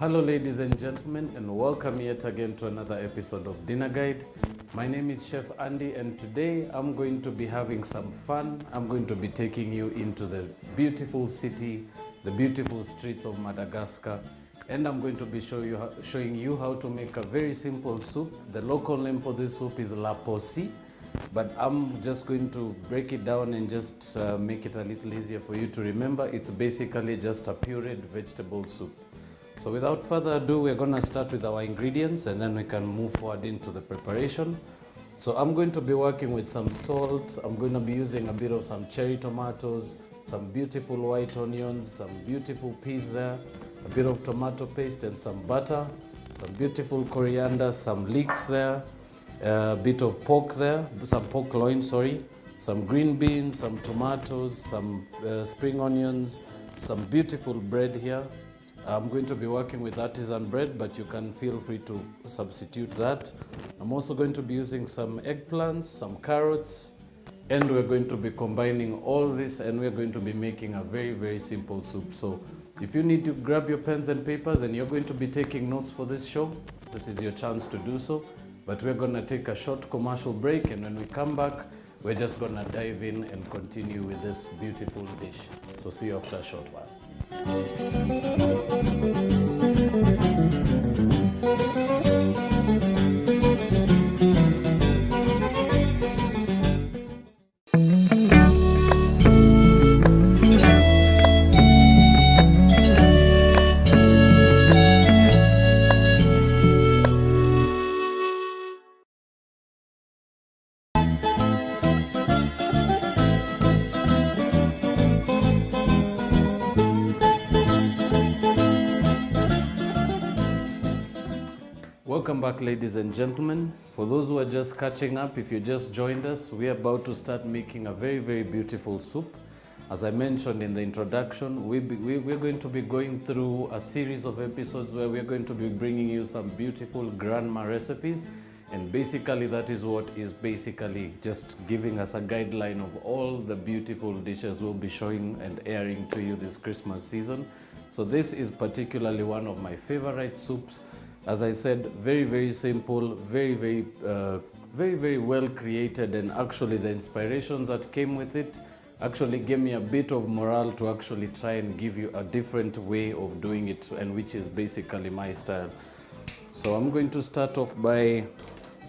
Hello ladies and gentlemen, and welcome yet again to another episode of Dinner Guide. My name is Chef Andy, and today I'm going to be having some fun. I'm going to be taking you into the beautiful city, the beautiful streets of Madagascar, and I'm going to be showing you how to make a very simple soup. The local name for this soup is Lasopy, but I'm just going to break it down and just make it a little easier for you to remember. It's basically just a pureed vegetable soup. So without further ado, we're going to start with our ingredients and then we can move forward into the preparation. So I'm going to be working with some salt. I'm going to be using a bit of some cherry tomatoes, some beautiful white onions, some beautiful peas there, a bit of tomato paste and some butter, some beautiful coriander, some leeks there, a bit of pork there, some pork loin, sorry, some green beans, some tomatoes, some spring onions, some beautiful bread here. I'm going to be working with artisan bread, but you can feel free to substitute that. I'm also going to be using some eggplants, some carrots, and we're going to be combining all this, and we're going to be making a very, very simple soup. So if you need to grab your pens and papers and you're going to be taking notes for this show, this is your chance to do so. But we're going to take a short commercial break, and when we come back, we're just going to dive in and continue with this beautiful dish. So see you after a short while. Welcome back, ladies and gentlemen. For those who are just catching up, if you just joined us, we're about to start making a very, very beautiful soup. As I mentioned in the introduction, we're going to be going through a series of episodes where we're going to be bringing you some beautiful grandma recipes. And basically that is what is basically just giving us a guideline of all the beautiful dishes we'll be showing and airing to you this Christmas season. So this is particularly one of my favorite soups. As I said, very, very simple, very, very well created, and actually the inspirations that came with it actually gave me a bit of morale to actually try and give you a different way of doing it, and which is basically my style. So I'm going to start off by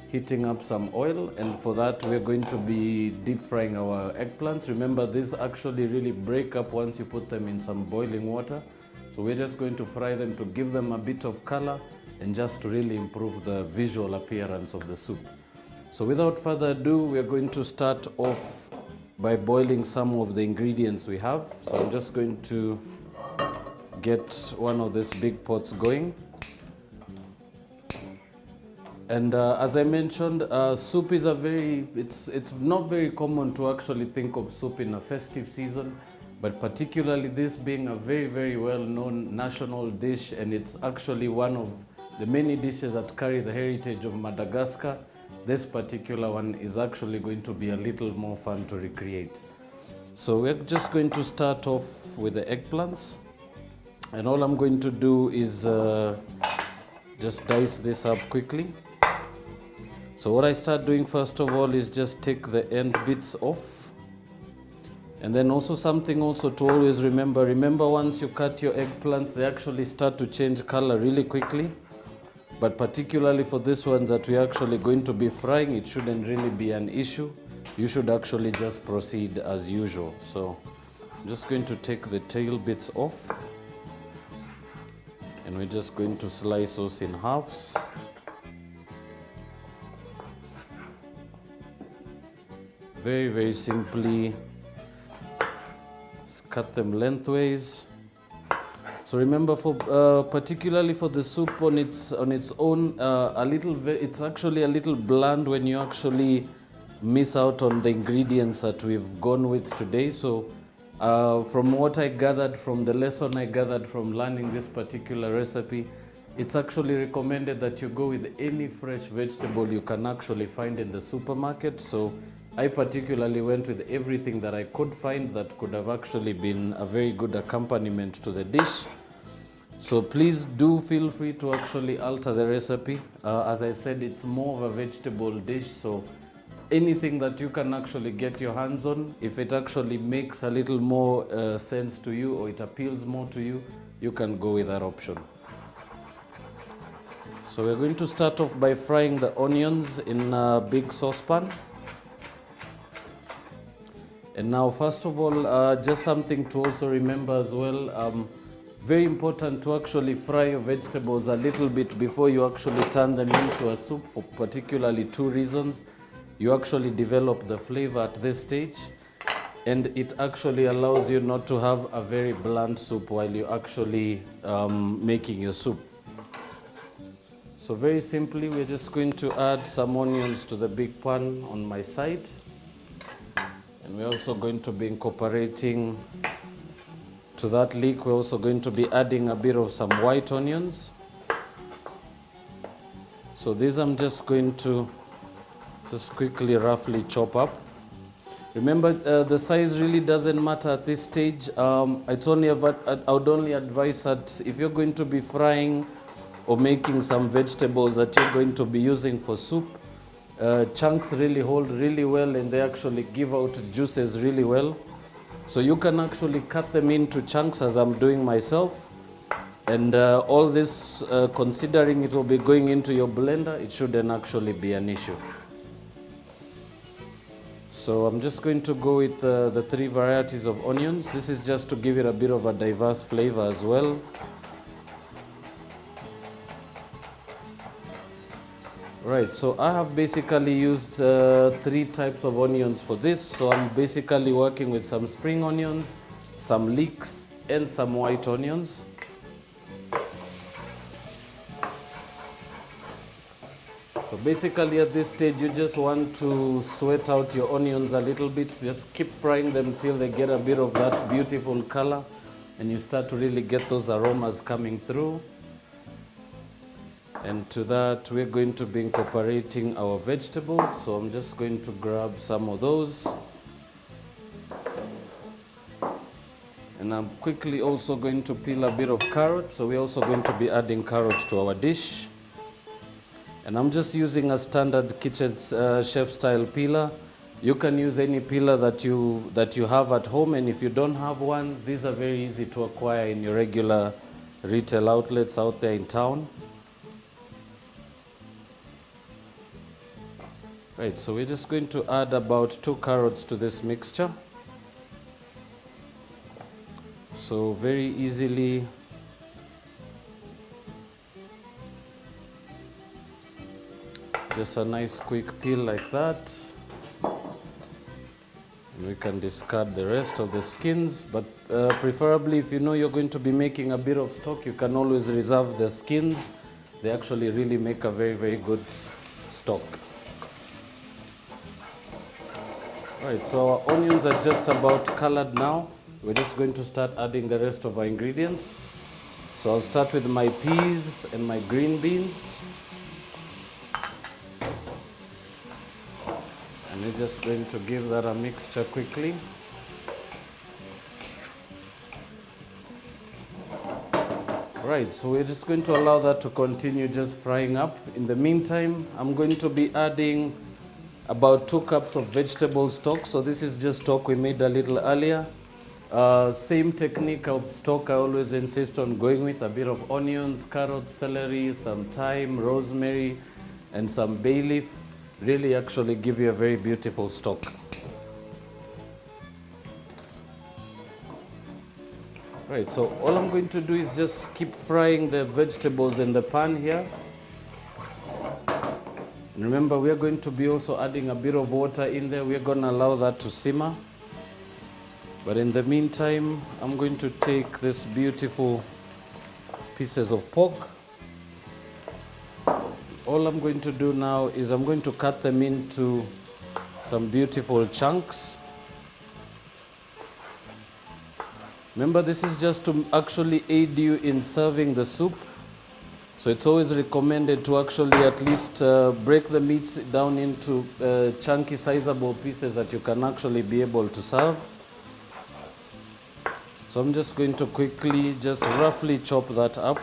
heating up some oil, and for that we're going to be deep frying our eggplants. Remember, these actually really break up once you put them in some boiling water. So we're just going to fry them to give them a bit of color and just to really improve the visual appearance of the soup. So without further ado, we're going to start off by boiling some of the ingredients we have. So I'm just going to get one of these big pots going. And as I mentioned, soup is it's not very common to actually think of soup in a festive season, but particularly this being a very, very well-known national dish, and it's actually one of the many dishes that carry the heritage of Madagascar. This particular one is actually going to be a little more fun to recreate. So we're just going to start off with the eggplants. And all I'm going to do is just dice this up quickly. So what I start doing first of all is just take the end bits off. And then also something also to always remember once you cut your eggplants, they actually start to change color really quickly. But particularly for this one that we're actually going to be frying, it shouldn't really be an issue. You should actually just proceed as usual. So I'm just going to take the tail bits off, and we're just going to slice those in halves. Very, very simply, cut them lengthways. So remember, for particularly for the soup on its own, it's actually a little bland when you actually miss out on the ingredients that we've gone with today. So from what I gathered, from the lesson I gathered from learning this particular recipe, it's actually recommended that you go with any fresh vegetable you can actually find in the supermarket. So I particularly went with everything that I could find that could have actually been a very good accompaniment to the dish. So please do feel free to actually alter the recipe. As I said, it's more of a vegetable dish, so anything that you can actually get your hands on, if it actually makes a little more sense to you or it appeals more to you, you can go with that option. So we're going to start off by frying the onions in a big saucepan. And now, first of all, just something to also remember as well, very important to actually fry your vegetables a little bit before you actually turn them into a soup, for particularly two reasons. You actually develop the flavor at this stage, and it actually allows you not to have a very bland soup while you're actually making your soup. So very simply, we're just going to add some onions to the big pan on my side. And we're also going to be incorporating to that leek, we're also going to be adding a bit of some white onions. So these I'm just going to just quickly roughly chop up. Remember, the size really doesn't matter at this stage. It's only about, I would only advise that if you're going to be frying or making some vegetables that you're going to be using for soup, chunks really hold really well, and they actually give out juices really well. So you can actually cut them into chunks as I'm doing myself. And all this, considering it will be going into your blender, it shouldn't actually be an issue. So I'm just going to go with the three varieties of onions. This is just to give it a bit of a diverse flavor as well. Right, so I have basically used three types of onions for this. So I'm basically working with some spring onions, some leeks, and some white onions. So basically at this stage, you just want to sweat out your onions a little bit. Just keep frying them till they get a bit of that beautiful color, and you start to really get those aromas coming through. And to that, we're going to be incorporating our vegetables. So I'm just going to grab some of those. And I'm quickly also going to peel a bit of carrot. So we're also going to be adding carrot to our dish. And I'm just using a standard kitchen chef style peeler. You can use any peeler that you have at home. And if you don't have one, these are very easy to acquire in your regular retail outlets out there in town. Right, so we're just going to add about 2 carrots to this mixture. So very easily, just a nice quick peel like that. And we can discard the rest of the skins, but preferably if you know you're going to be making a bit of stock, you can always reserve the skins. They actually really make a very, very good stock. Right, so our onions are just about colored now. We're just going to start adding the rest of our ingredients. So I'll start with my peas and my green beans. And we're just going to give that a mixture quickly. Right, so we're just going to allow that to continue just frying up. In the meantime, I'm going to be adding about 2 cups of vegetable stock. So this is just stock we made a little earlier. Same technique of stock I always insist on going with: a bit of onions, carrots, celery, some thyme, rosemary, and some bay leaf. Really actually give you a very beautiful stock. Right, so all I'm going to do is just keep frying the vegetables in the pan here. And remember, we are going to be also adding a bit of water in there. We're going to allow that to simmer. But in the meantime, I'm going to take these beautiful pieces of pork. All I'm going to do now is I'm going to cut them into some beautiful chunks. Remember, this is just to actually aid you in serving the soup. So it's always recommended to actually at least break the meat down into chunky, sizable pieces that you can actually be able to serve. So I'm just going to quickly just roughly chop that up.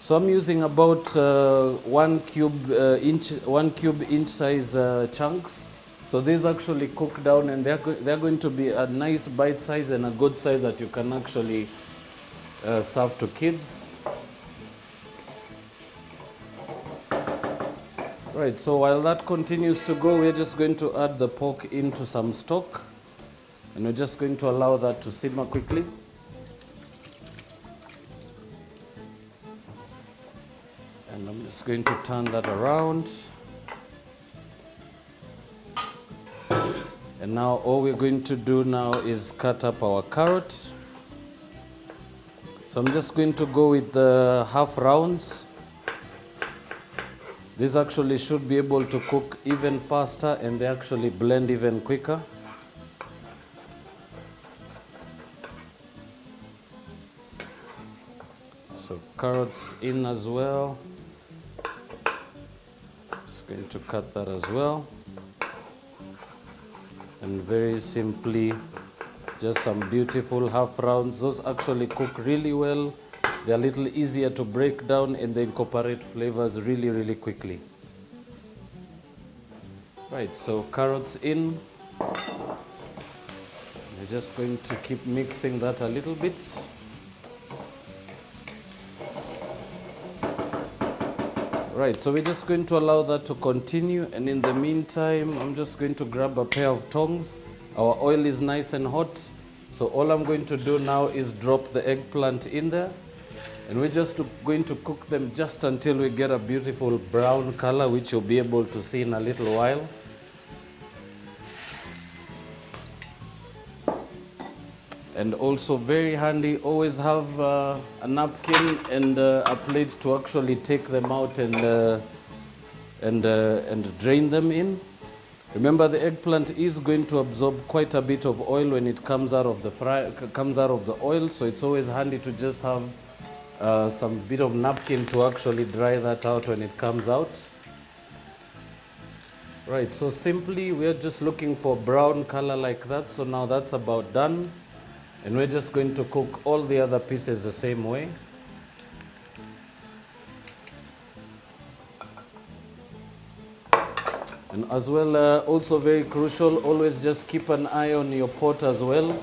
So I'm using about 1 cube inch size chunks. So these actually cook down, and they're going to be a nice bite size and a good size that you can actually serve to kids. Right, so while that continues to go, we're just going to add the pork into some stock, and we're just going to allow that to simmer quickly. And I'm just going to turn that around. And now all we're going to do now is cut up our carrot. So I'm just going to go with the half rounds. This actually should be able to cook even faster, and they actually blend even quicker. So carrots in as well. Just going to cut that as well. And very simply, just some beautiful half rounds. Those actually cook really well. They're a little easier to break down, and they incorporate flavors really, really quickly. Right, so carrots in. We're just going to keep mixing that a little bit. Right, so we're just going to allow that to continue, and in the meantime, I'm just going to grab a pair of tongs. Our oil is nice and hot, so all I'm going to do now is drop the eggplant in there, and we're just going to cook them just until we get a beautiful brown color, which you'll be able to see in a little while. And also very handy, always have a napkin and a plate to actually take them out and drain them in. Remember, the eggplant is going to absorb quite a bit of oil when it comes out of the oil, so it's always handy to just have some bit of napkin to actually dry that out when it comes out. Right, so simply we're just looking for brown color like that. So now that's about done. And we're just going to cook all the other pieces the same way. And as well, also very crucial, always just keep an eye on your pot as well.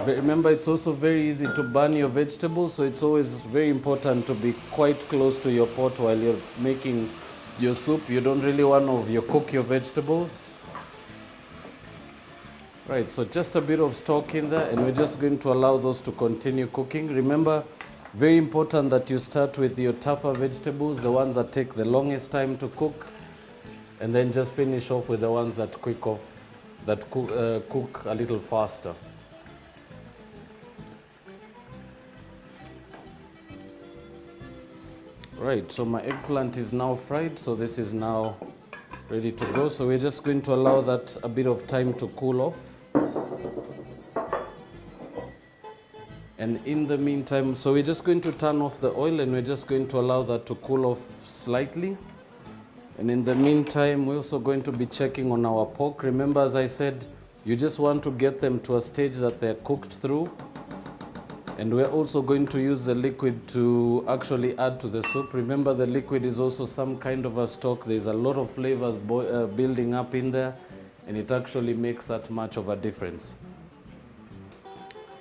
Remember, it's also very easy to burn your vegetables, so it's always very important to be quite close to your pot while you're making your soup. You don't really want to overcook your vegetables. Right, so just a bit of stock in there, and we're just going to allow those to continue cooking. Remember, very important that you start with your tougher vegetables, the ones that take the longest time to cook, and then just finish off with the ones that cook a little faster. Right, so my eggplant is now fried, so this is now ready to go. So we're just going to allow that a bit of time to cool off. And in the meantime, so we're just going to turn off the oil, and we're just going to allow that to cool off slightly. And in the meantime, we're also going to be checking on our pork. Remember, as I said, you just want to get them to a stage that they're cooked through. And we're also going to use the liquid to actually add to the soup. Remember, the liquid is also some kind of a stock. There's a lot of flavors building up in there, and it actually makes that much of a difference.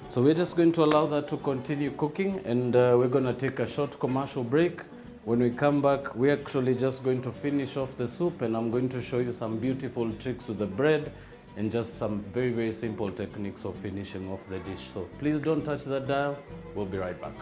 So we're just going to allow that to continue cooking, and we're going to take a short commercial break. When we come back, we're actually just going to finish off the soup, and I'm going to show you some beautiful tricks with the bread and just some very, very simple techniques of finishing off the dish. So please don't touch that dial. We'll be right back.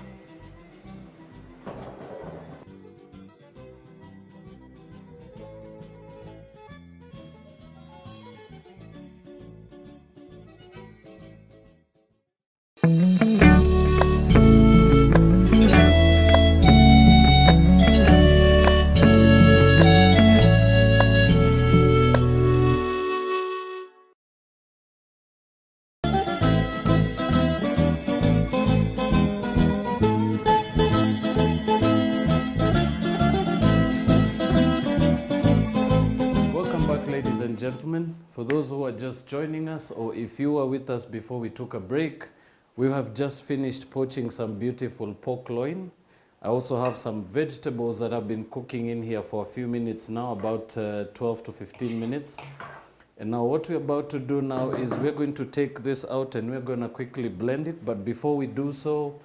For those who are just joining us, or if you were with us before we took a break, we have just finished poaching some beautiful pork loin. I also have some vegetables that I've been cooking in here for a few minutes now, about 12 to 15 minutes. And now what we're about to do now is we're going to take this out and we're going to quickly blend it. But before we do so,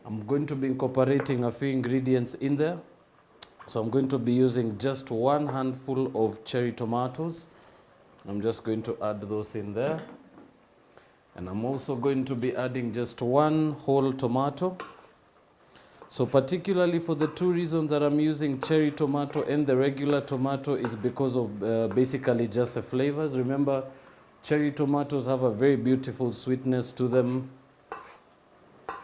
I'm going to be incorporating a few ingredients in there. So I'm going to be using just 1 handful of cherry tomatoes. I'm just going to add those in there. And I'm also going to be adding just 1 whole tomato. So particularly for the 2 reasons that I'm using cherry tomato and the regular tomato is because of basically just the flavors. Remember, cherry tomatoes have a very beautiful sweetness to them,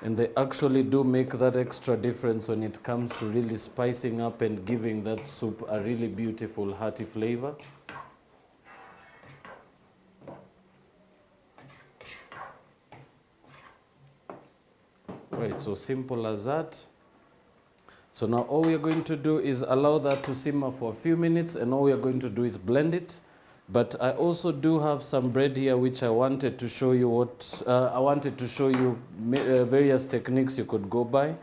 and they actually do make that extra difference when it comes to really spicing up and giving that soup a really beautiful hearty flavor. Right, so simple as that. So now all we are going to do is allow that to simmer for a few minutes, and all we are going to do is blend it. But I also do have some bread here which I wanted to show you various techniques you could go by.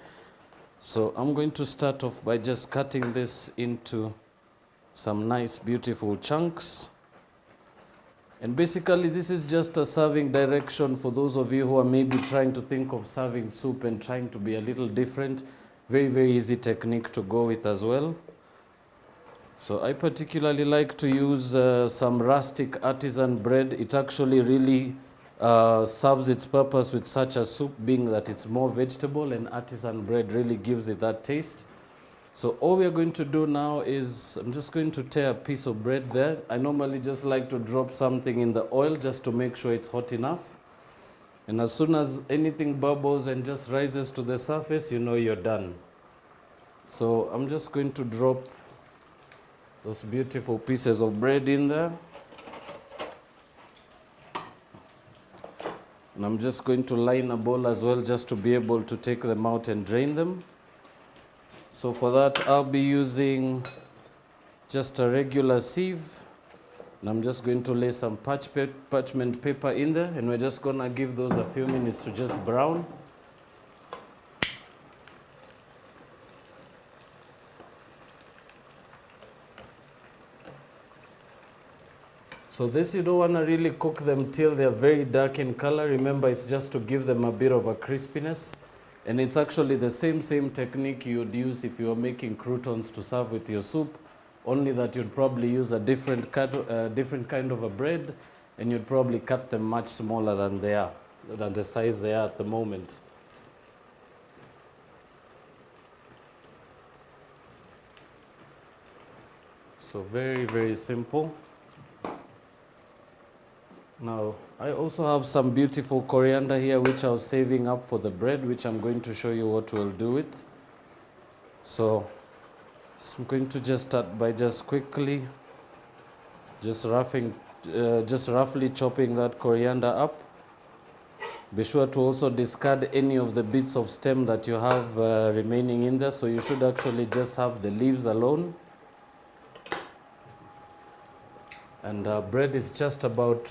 So I'm going to start off by just cutting this into some nice beautiful chunks. And basically this is just a serving direction for those of you who are maybe trying to think of serving soup and trying to be a little different. Very, very easy technique to go with as well. So I particularly like to use some rustic artisan bread. It actually really serves its purpose with such a soup, being that it's more vegetable, and artisan bread really gives it that taste. So all we are going to do now is, I'm just going to tear a piece of bread there. I normally just like to drop something in the oil just to make sure it's hot enough. And as soon as anything bubbles and just rises to the surface, you know you're done. So I'm just going to drop those beautiful pieces of bread in there. And I'm just going to line a bowl as well just to be able to take them out and drain them. So for that, I'll be using just a regular sieve. And I'm just going to lay some parchment paper in there, and we're just going to give those a few minutes to just brown. So this, you don't want to really cook them till they're very dark in color. Remember, it's just to give them a bit of a crispiness. And it's actually the same technique you'd use if you were making croutons to serve with your soup. Only that you'd probably use a different kind of a bread, and you'd probably cut them much smaller than the size they are at the moment. So very, very simple. Now, I also have some beautiful coriander here which I was saving up for the bread, which I'm going to show you what we'll do with. So I'm going to just start by just quickly just roughly chopping that coriander up. Be sure to also discard any of the bits of stem that you have remaining in there, so you should actually just have the leaves alone. And bread is just about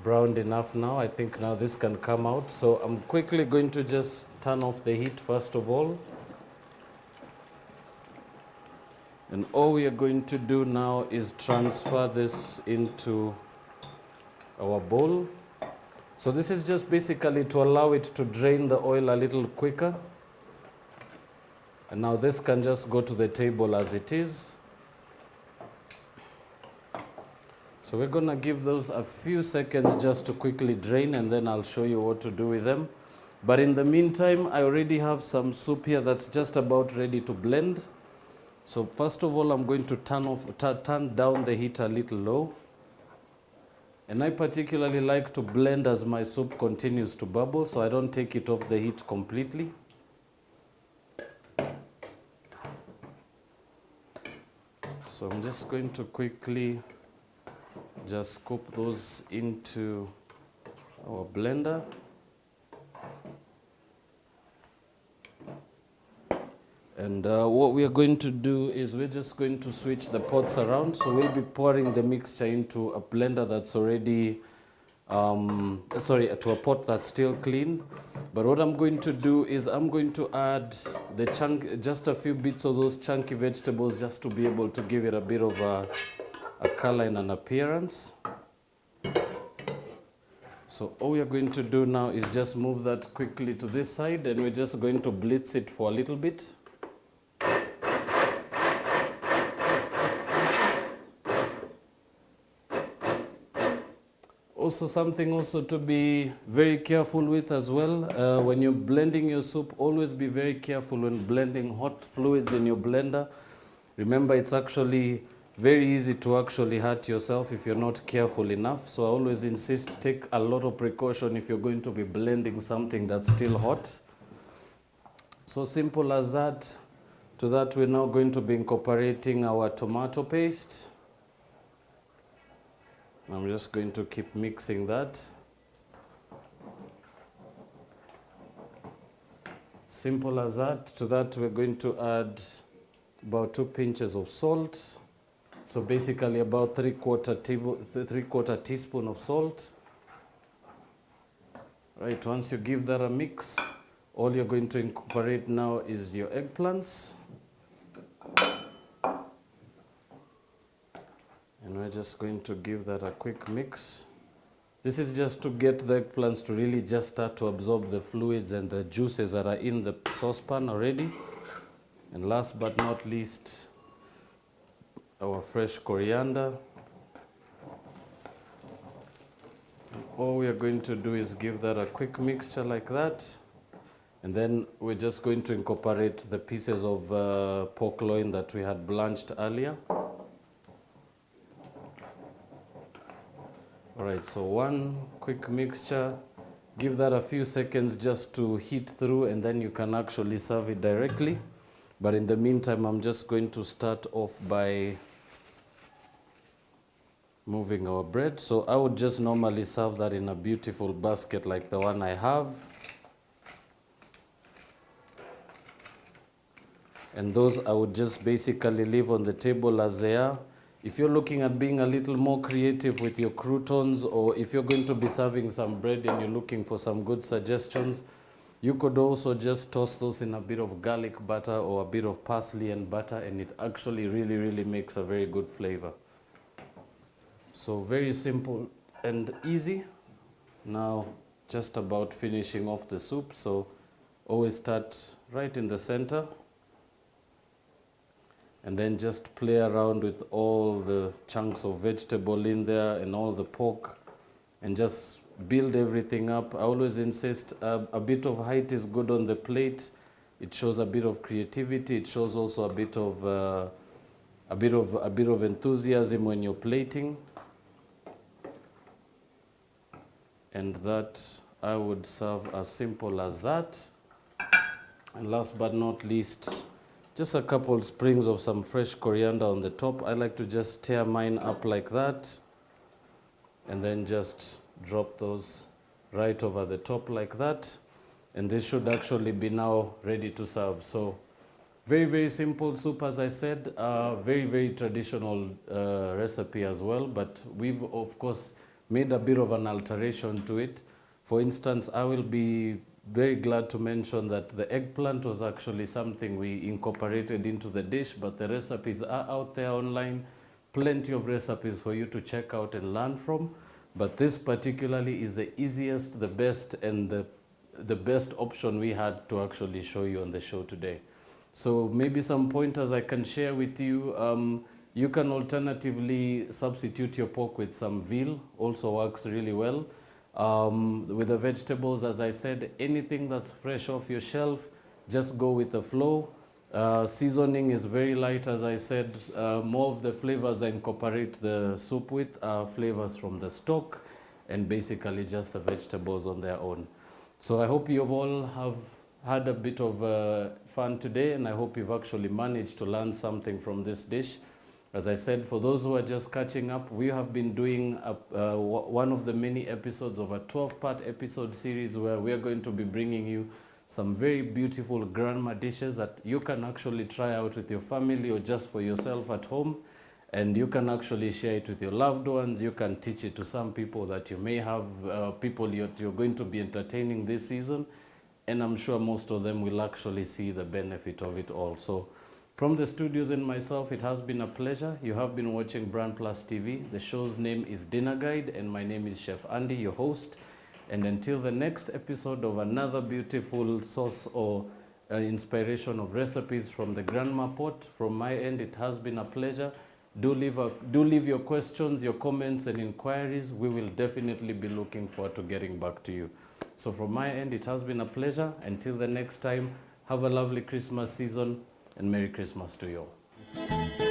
browned enough now. I think now this can come out. So I'm quickly going to just turn off the heat first of all. And all we are going to do now is transfer this into our bowl. So this is just basically to allow it to drain the oil a little quicker. And now this can just go to the table as it is. So we're going to give those a few seconds just to quickly drain, and then I'll show you what to do with them. But in the meantime, I already have some soup here that's just about ready to blend. So first of all, I'm going to turn down the heat a little low. And I particularly like to blend as my soup continues to bubble, so I don't take it off the heat completely. So I'm just going to quickly just scoop those into our blender. And what we are going to do is we're just going to switch the pots around. So we'll be pouring the mixture into a blender that's already, to a pot that's still clean. But what I'm going to do is I'm going to add just a few bits of those chunky vegetables just to be able to give it a bit of a color and an appearance. So all we are going to do now is just move that quickly to this side, and we're just going to blitz it for a little bit. Also, something also to be very careful with as well, when you're blending your soup, always be very careful when blending hot fluids in your blender. Remember, it's actually very easy to actually hurt yourself if you're not careful enough. So I always insist, take a lot of precaution if you're going to be blending something that's still hot. So simple as that. To that, we're now going to be incorporating our tomato paste. I'm just going to keep mixing that. Simple as that. To that, we're going to add about 2 pinches of salt. So basically about 3/4 teaspoon of salt. Right, once you give that a mix, all you're going to incorporate now is your eggplants. And we're just going to give that a quick mix. This is just to get the eggplants to really just start to absorb the fluids and the juices that are in the saucepan already. And last but not least, our fresh coriander. All we are going to do is give that a quick mixture like that. And then we're just going to incorporate the pieces of pork loin that we had blanched earlier. All right, so one quick mixture. Give that a few seconds just to heat through, and then you can actually serve it directly. But in the meantime, I'm just going to start off by moving our bread. So I would just normally serve that in a beautiful basket like the one I have. And those I would just basically leave on the table as they are. If you're looking at being a little more creative with your croutons, or if you're going to be serving some bread and you're looking for some good suggestions, you could also just toss those in a bit of garlic butter or a bit of parsley and butter, and it actually really makes a very good flavor. So very simple and easy. Now just about finishing off the soup. So always start right in the center, and then just play around with all the chunks of vegetable in there and all the pork, and just build everything up. I always insist a bit of height is good on the plate. It shows a bit of creativity. It shows also a bit of enthusiasm when you're plating. And that I would serve as simple as that. And last but not least, just a couple sprigs of some fresh coriander on the top. I like to just tear mine up like that, and then just drop those right over the top like that. And this should actually be now ready to serve. So very simple soup, as I said. Very traditional recipe as well, but we've of course made a bit of an alteration to it. For instance, I will be very glad to mention that the eggplant was actually something we incorporated into the dish, but the recipes are out there online. Plenty of recipes for you to check out and learn from. But this particularly is the easiest, the best, and the best option we had to actually show you on the show today. So maybe some pointers I can share with you. You can alternatively substitute your pork with some veal, also works really well. With the vegetables, as I said, anything that's fresh off your shelf, just go with the flow. Seasoning is very light, as I said. More of the flavors I incorporate the soup with are flavors from the stock, and basically just the vegetables on their own. So I hope you all have had a bit of fun today, and I hope you've actually managed to learn something from this dish. As I said, for those who are just catching up, we have been doing one of the many episodes of a 12-part episode series where we are going to be bringing you some very beautiful grandma dishes that you can actually try out with your family or just for yourself at home. And you can actually share it with your loved ones. You can teach it to some people that you may have, people you're going to be entertaining this season. And I'm sure most of them will actually see the benefit of it all. So from the studios and myself, it has been a pleasure. You have been watching BrandPlus TV. The show's name is Dinner Guide, and my name is Chef Andy, your host. And until the next episode of another beautiful source or inspiration of recipes from the Grandma Pot, from my end, it has been a pleasure. Do leave your questions, your comments, and inquiries. We will definitely be looking forward to getting back to you. So from my end, it has been a pleasure. Until the next time, have a lovely Christmas season and Merry Christmas to you all.